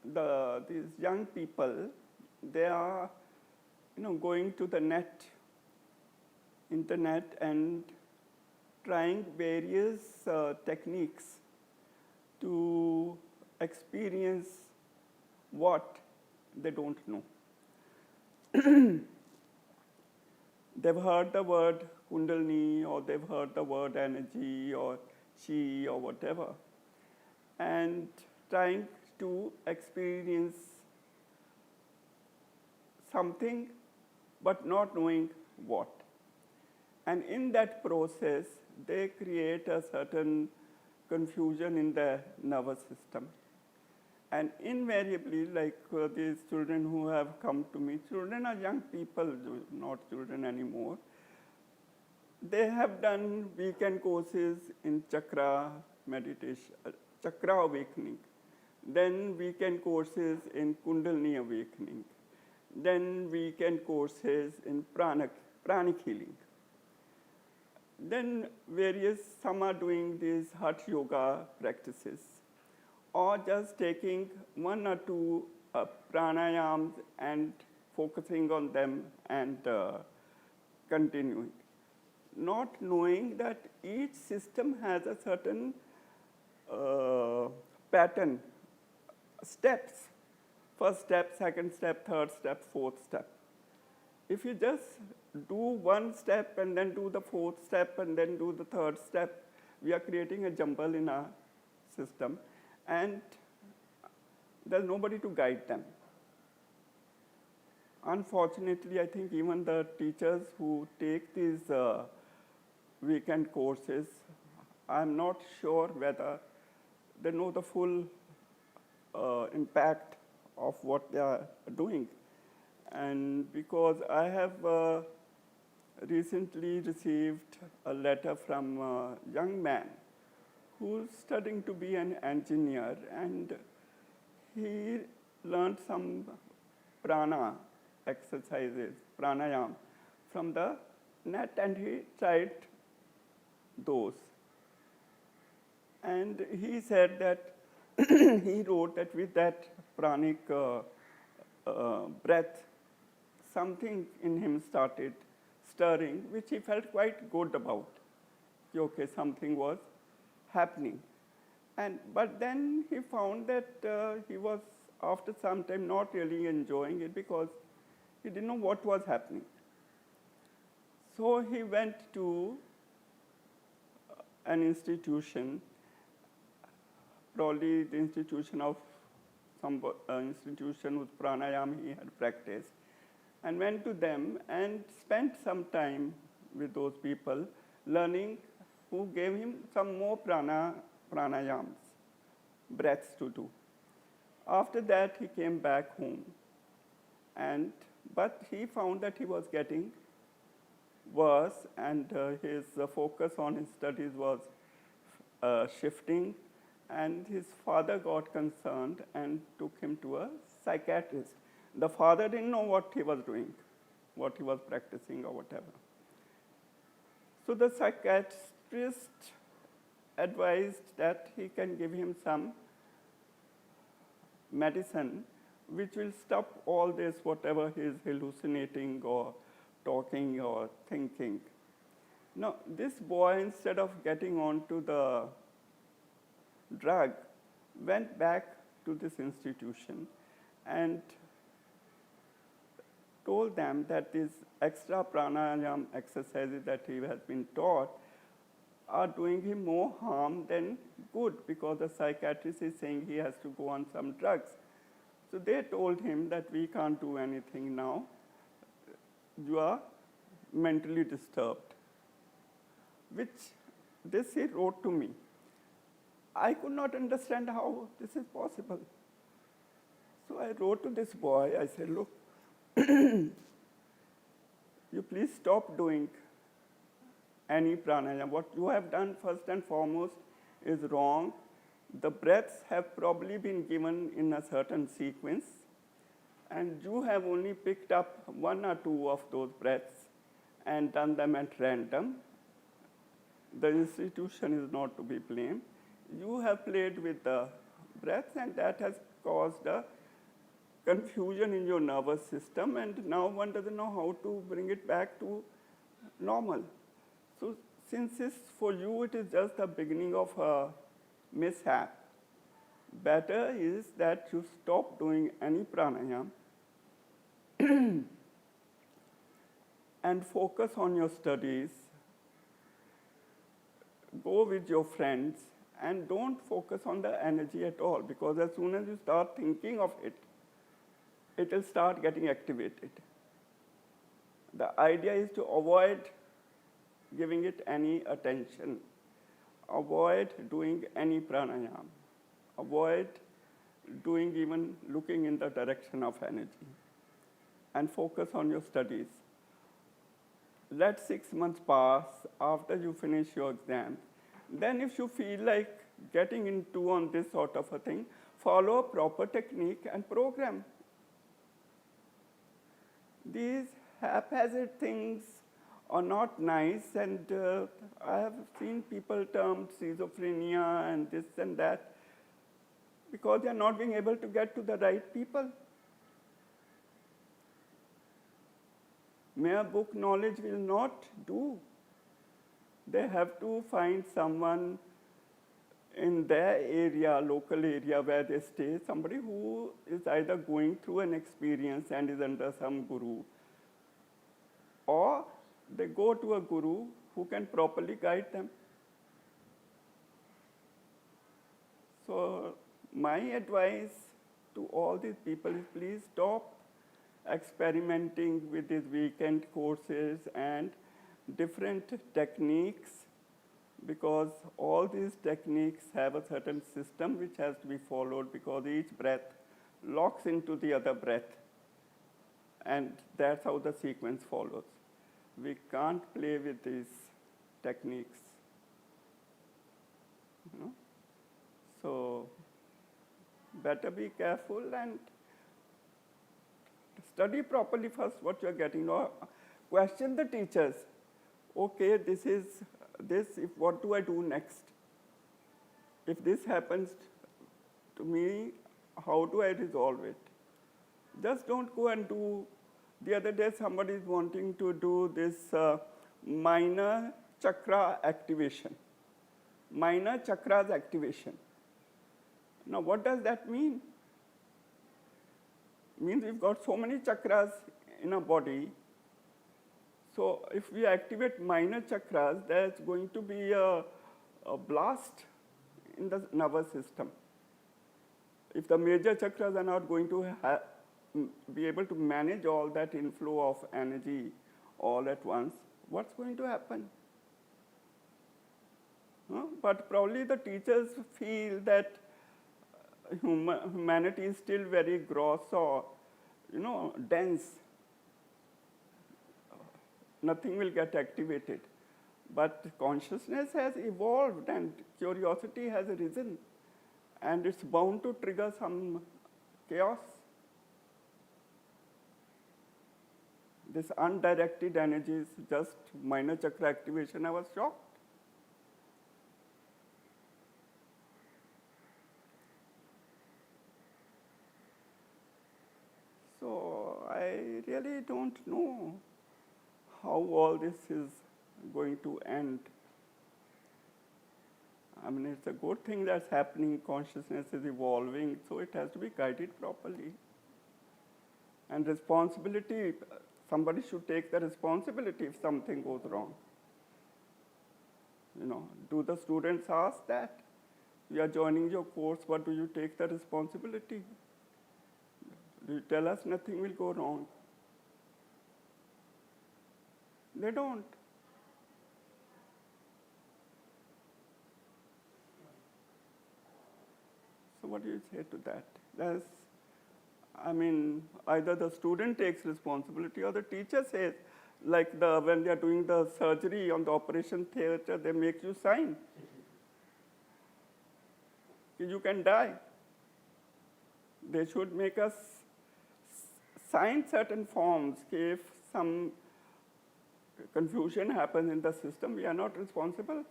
these young people, they are going to the internet and trying various techniques to experience what they don't know. They've heard the word Kundalini, or they've heard the word energy or chi or whatever, and trying to experience something but not knowing what. And in that process, they create a certain confusion in the nervous system. And invariably, like these children who have come to me, children are young people, not children anymore. They have done weekend courses in chakra meditation, chakra awakening, then weekend courses in Kundalini awakening, then weekend courses in pranic healing. Then some are doing these hatha yoga practices, or just taking one or two pranayams and focusing on them and continuing. Not knowing that each system has a certain pattern, steps. First step, second step, third step, fourth step. If you just do one step and then do the fourth step and then do the third step, we are creating a jumble in our system, and there's nobody to guide them. Unfortunately, I think even the teachers who take these weekend courses, I'm not sure whether they know the full impact of what they are doing. And because I have recently received a letter from a young man who's studying to be an engineer, and he learned some prana exercises, pranayam, from the net, and he tried those. And he said that he wrote that with that pranic breath, something in him started stirring, which he felt quite good about. Okay, something was happening. But then he found that he was, after some time, not really enjoying it because he didn't know what was happening. So he went to an institution, probably the institution of some institution with pranayam he had practiced, and went to them and spent some time with those people learning, who gave him some more pranayams, breaths to do. After that, he came back home, but he found that he was getting worse, and his focus on his studies was shifting, and his father got concerned and took him to a psychiatrist. The father didn't know what he was doing, what he was practicing or whatever. So the psychiatrist advised that he can give him some medicine which will stop all this, whatever he is hallucinating or talking or thinking. Now, this boy, instead of getting onto the drug, went back to this institution and told them that these extra pranayam exercises that he has been taught are doing him more harm than good, because the psychiatrist is saying he has to go on some drugs. So they told him that we can't do anything now. You are mentally disturbed, which this he wrote to me. I could not understand how this is possible. So I wrote to this boy, I said, look, you please stop doing any pranayam. What you have done first and foremost is wrong. The breaths have probably been given in a certain sequence, and you have only picked up one or two of those breaths and done them at random. The institution is not to be blamed. You have played with the breaths, and that has caused a confusion in your nervous system, and now one doesn't know how to bring it back to normal. So since for you it is just the beginning of a mishap, better is that you stop doing any pranayam and focus on your studies, go with your friends, and don't focus on the energy at all, because as soon as you start thinking of it, it will start getting activated. The idea is to avoid giving it any attention, avoid doing any pranayam, avoid doing even looking in the direction of energy, and focus on your studies. Let 6 months pass after you finish your exam. Then if you feel like getting into on this sort of a thing, follow a proper technique and program. These haphazard things are not nice, and I have seen people termed schizophrenia and this and that because they are not being able to get to the right people. Mere book knowledge will not do. They have to find someone in their area, local area where they stay, somebody who is either going through an experience and is under some guru, or they go to a guru who can properly guide them. So my advice to all these people is, please stop experimenting with these weekend courses and different techniques, because all these techniques have a certain system which has to be followed, because each breath locks into the other breath, and that's how the sequence follows. We can't play with these techniques. You know? So better be careful and study properly first what you're getting, or question the teachers. Okay, this is this, if what do I do next? If this happens to me, how do I resolve it? Just don't go and do. The other day somebody is wanting to do this minor chakra activation. Minor chakras activation. Now what does that mean? It means we've got so many chakras in our body. So if we activate minor chakras, there's going to be a blast in the nervous system. If the major chakras are not going to be able to manage all that inflow of energy all at once, what's going to happen? But probably the teachers feel that humanity is still very gross or, dense. Nothing will get activated. But consciousness has evolved and curiosity has arisen, and it's bound to trigger some chaos. This undirected energy is just minor chakra activation. I was shocked. So I really don't know how all this is going to end. I mean, it's a good thing that's happening. Consciousness is evolving, so it has to be guided properly. And responsibility, somebody should take the responsibility if something goes wrong. Do the students ask that? We are joining your course, but do you take the responsibility? Do you tell us nothing will go wrong? They don't. So what do you say to that? Either the student takes responsibility or the teacher says, like when they are doing the surgery on the operation theater, they make you sign. You can die. They should make us sign certain forms. If some confusion happens in the system, we are not responsible.